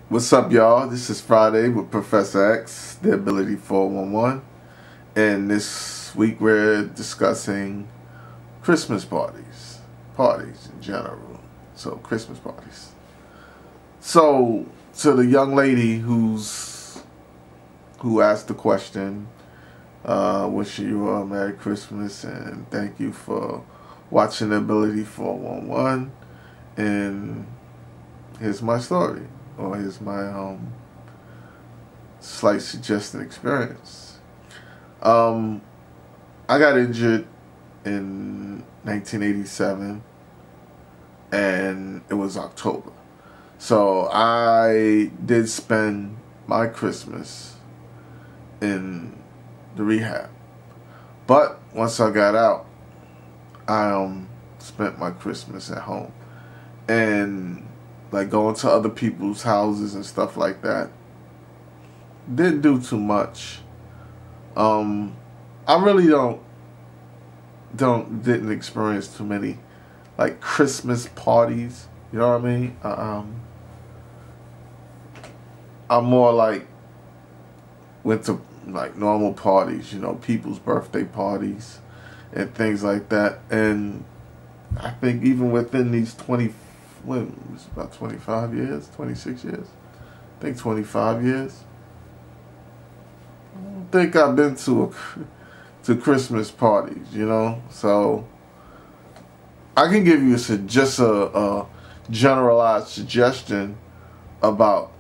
What's up, y'all? This is Friday with Professor X, the Ability 411, and this week we're discussing Christmas parties in general. So Christmas parties. So to the young lady who asked the question, wishing you a Merry Christmas and thank you for watching the Ability 411, and here's my story. Or here's my slight suggested experience. I got injured in 1987, and it was October. So I did spend my Christmas in the rehab. But once I got out, I spent my Christmas at home. And like going to other people's houses and stuff like that. Didn't do too much. I really didn't experience too many like Christmas parties. You know what I mean? I'm more like went to like normal parties, you know, people's birthday parties and things like that. And I think even within these it's about 25 years, 26 years. I think 25 years. I don't think I've been to Christmas parties, you know. So I can give you just a generalized suggestion about,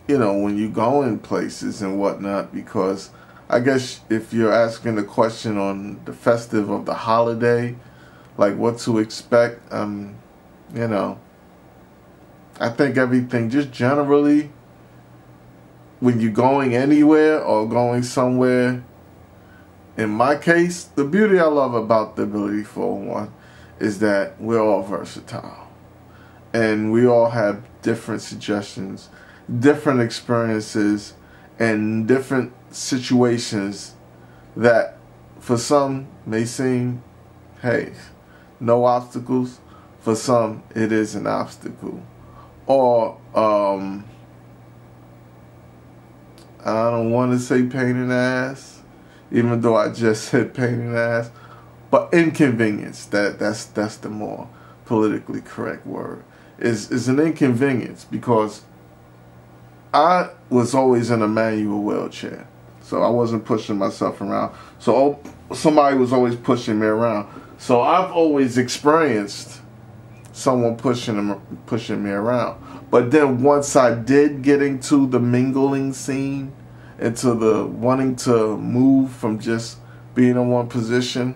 you know, when you go in places and whatnot, because I guess if you're asking the question on the festive of the holiday, like what to expect, you know, I think everything, just generally, when you're going anywhere or going somewhere, in my case, the beauty I love about the Ability 401 is that we're all versatile. And we all have different suggestions, different experiences, and different situations that for some may seem, hey, no obstacles. For some, it is an obstacle. Or, I don't want to say pain in the ass, even though I just said pain in the ass, but inconvenience, that's the more politically correct word, is an inconvenience, because I was always in a manual wheelchair, so I wasn't pushing myself around, so somebody was always pushing me around, so I've always experienced someone pushing me around. But then once I did get into the mingling scene, into the wanting to move from just being in one position,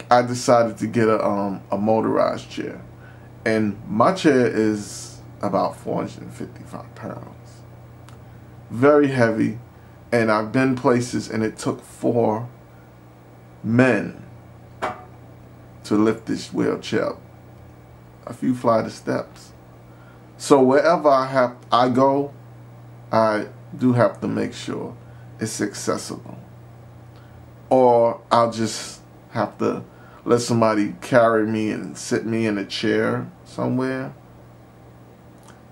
I decided to get a motorized chair. And my chair is about 455 pounds. Very heavy. And I've been places and it took 4 men to lift this wheelchair up a few flight of steps. So wherever I go, I do have to make sure it's accessible. Or I'll just have to let somebody carry me and sit me in a chair somewhere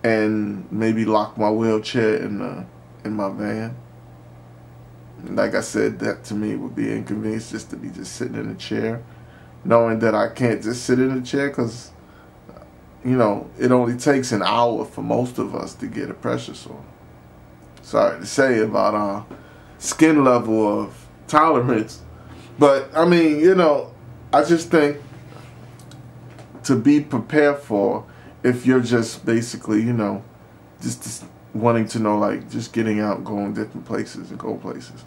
and maybe lock my wheelchair in my van. Like I said, that to me would be inconvenience, just to be just sitting in a chair, knowing that I can't just sit in a chair, because you know, it only takes an hour for most of us to get a pressure sore. Sorry to say about our skin level of tolerance. But, I mean, you know, I just think to be prepared for, if you're just basically, you know, just wanting to know, like, just getting out, going different places and go places.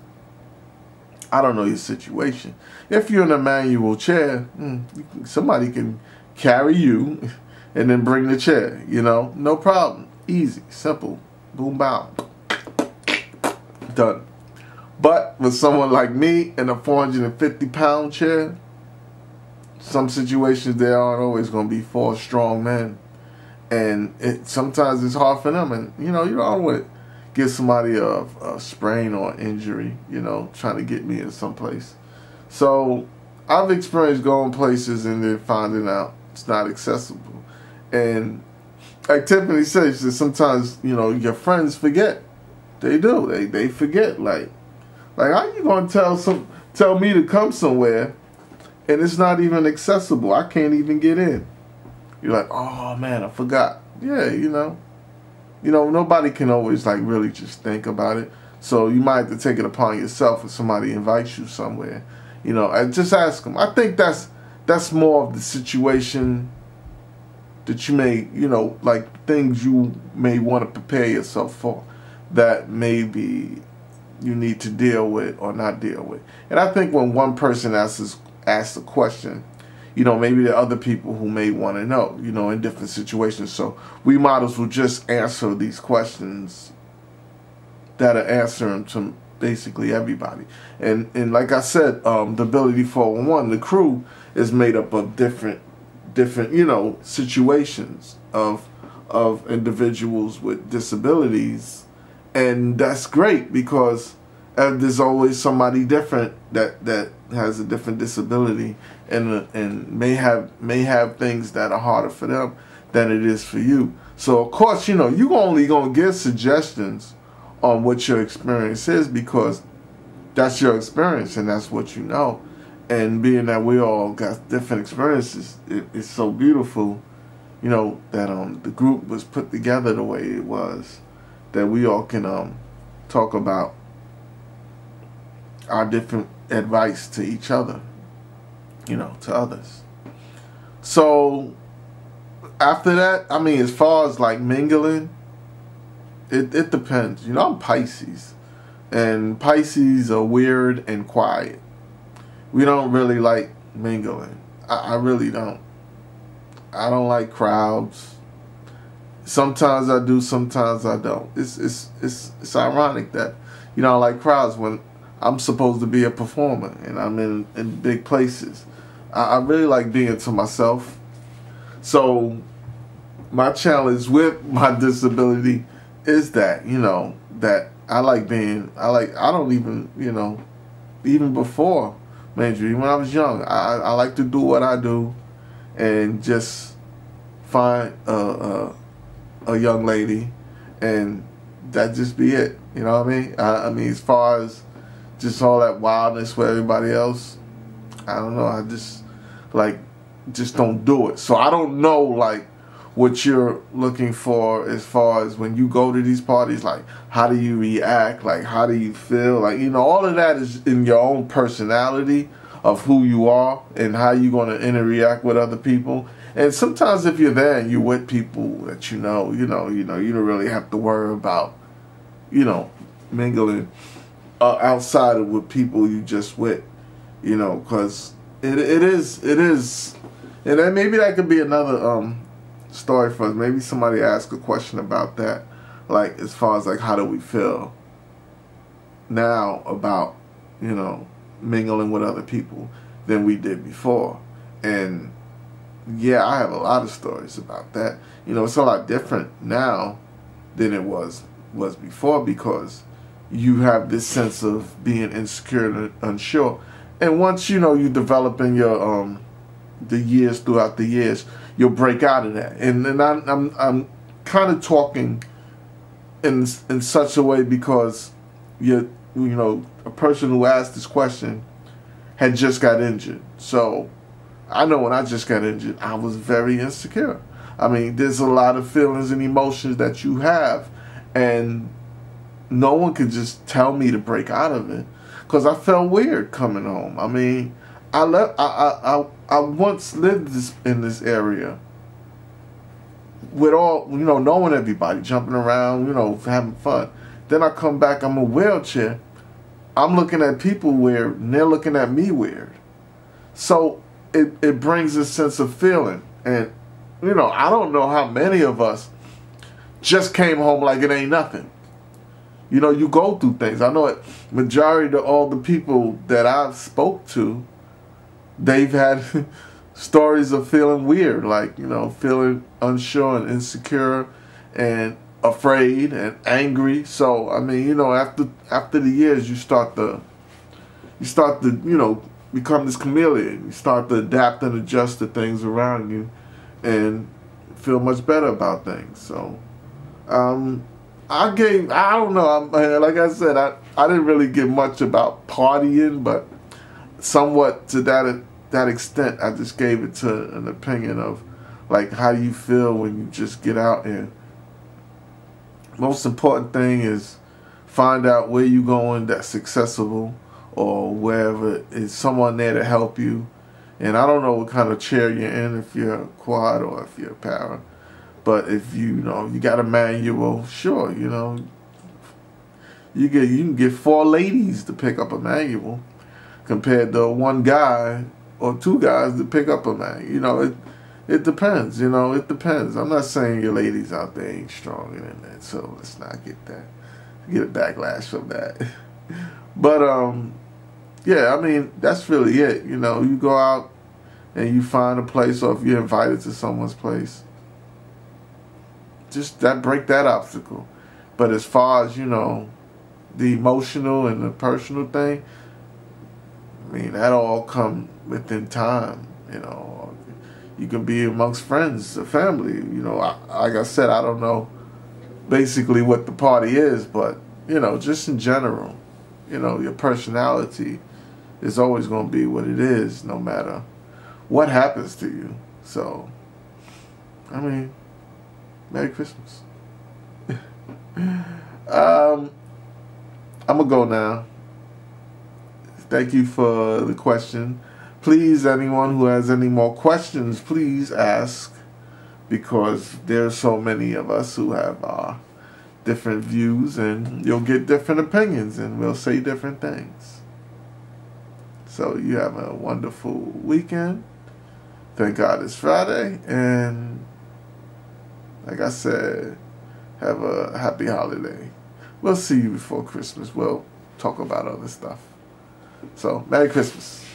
I don't know your situation. If you're in a manual chair, somebody can carry you and then bring the chair, you know, no problem. Easy, simple, boom, bow, done. But with someone like me in a 450-pound chair, some situations there aren't always going to be 4 strong men. And sometimes it's hard for them. And, you know, you don't want to give somebody a sprain or injury, you know, trying to get me in someplace. So I've experienced going places and then finding out it's not accessible. And like Tiffany says, she says sometimes, you know, your friends forget. They do. They forget. Like how you gonna tell me to come somewhere and it's not even accessible? I can't even get in. You're like, oh man, I forgot. Yeah, you know, nobody can always like really just think about it. So you might have to take it upon yourself if somebody invites you somewhere. You know, and just ask them. I think that's more of the situation that you may, you know, like things you may want to prepare yourself for that maybe you need to deal with or not deal with. And I think when one person asks a question, you know, maybe there are other people who may want to know, you know, in different situations. So we might as well just answer these questions that are answering to basically everybody. And like I said, the Ability 411, the crew is made up of different, you know, situations of individuals with disabilities. And that's great because there's always somebody different that has a different disability and may have things that are harder for them than it is for you. So of course, you know, you only gonna give suggestions on what your experience is because that's your experience and that's what you know. And being that we all got different experiences, it's so beautiful, you know, that the group was put together the way it was, that we all can talk about our different advice to each other, you know, to others. So after that, I mean, as far as like mingling, it depends. You know, I'm Pisces, and Pisces are weird and quiet. We don't really like mingling. I really don't. I don't like crowds. Sometimes I do, sometimes I don't. It's ironic that, you know, I like crowds when I'm supposed to be a performer and I'm in big places. I really like being to myself. So my challenge with my disability is that, you know, that I don't even, you know, even before my injury, when I was young, I like to do what I do and just find a young lady and that just be it. You know what I mean? I mean, as far as just all that wildness with everybody else, I don't know. I just don't do it. So I don't know like what you're looking for as far as when you go to these parties. Like, how do you react? Like, how do you feel? Like, you know, all of that is in your own personality of who you are and how you're going to interact with other people. And sometimes if you're there and you're with people that you don't really have to worry about, you know, mingling outside of with people you just with, you know, because it is, and then maybe that could be another story for us. Maybe somebody ask a question about that, like as far as like how do we feel now about, you know, mingling with other people than we did before. And yeah, I have a lot of stories about that. You know, it's a lot different now than it was before because you have this sense of being insecure and unsure. And once, you know, you develop in your throughout the years, you'll break out of that. And I'm kind of talking in such a way because you know, a person who asked this question had just got injured. So I know when I just got injured, I was very insecure. I mean, there's a lot of feelings and emotions that you have, and no one could just tell me to break out of it because I felt weird coming home. I mean, I once lived in this area with all, you know, knowing everybody, jumping around, you know, having fun. Then I come back, I'm in a wheelchair. I'm looking at people weird, and they're looking at me weird. So it brings a sense of feeling. And, you know, I don't know how many of us just came home like it ain't nothing. You know, you go through things. I know it. Majority of all the people that I've spoke to, they've had stories of feeling weird, like, you know, feeling unsure and insecure and afraid and angry. So I mean, you know, after the years, you start to you know, become this chameleon. You start to adapt and adjust to things around you, and feel much better about things. So, I don't know, like I said, I didn't really get much about partying, but somewhat to that extent, I just gave it to an opinion of, like, how do you feel when you just get out and most important thing is find out where you going that's accessible, or wherever is someone there to help you. And I don't know what kind of chair you're in, if you're a quad or if you're a para, but if you got a manual, sure, you can get 4 ladies to pick up a manual compared to one guy or 2 guys to pick up a manual. It depends, it depends. I'm not saying your ladies out there ain't stronger than that, so let's not get a backlash from that. But yeah, I mean, that's really it. You go out and you find a place, or if you're invited to someone's place, just break that obstacle. But as far as, the emotional and the personal thing, I mean, that all come within time, You can be amongst friends, a family, like I said, I don't know basically what the party is, but, just in general, your personality is always going to be what it is, no matter what happens to you. So, I mean, Merry Christmas. I'm going to go now. Thank you for the question. Please, anyone who has any more questions, please ask, because there's so many of us who have different views, and you'll get different opinions, and we'll say different things. So you have a wonderful weekend. Thank God it's Friday, and like I said, have a happy holiday. We'll see you before Christmas. We'll talk about other stuff. So, Merry Christmas.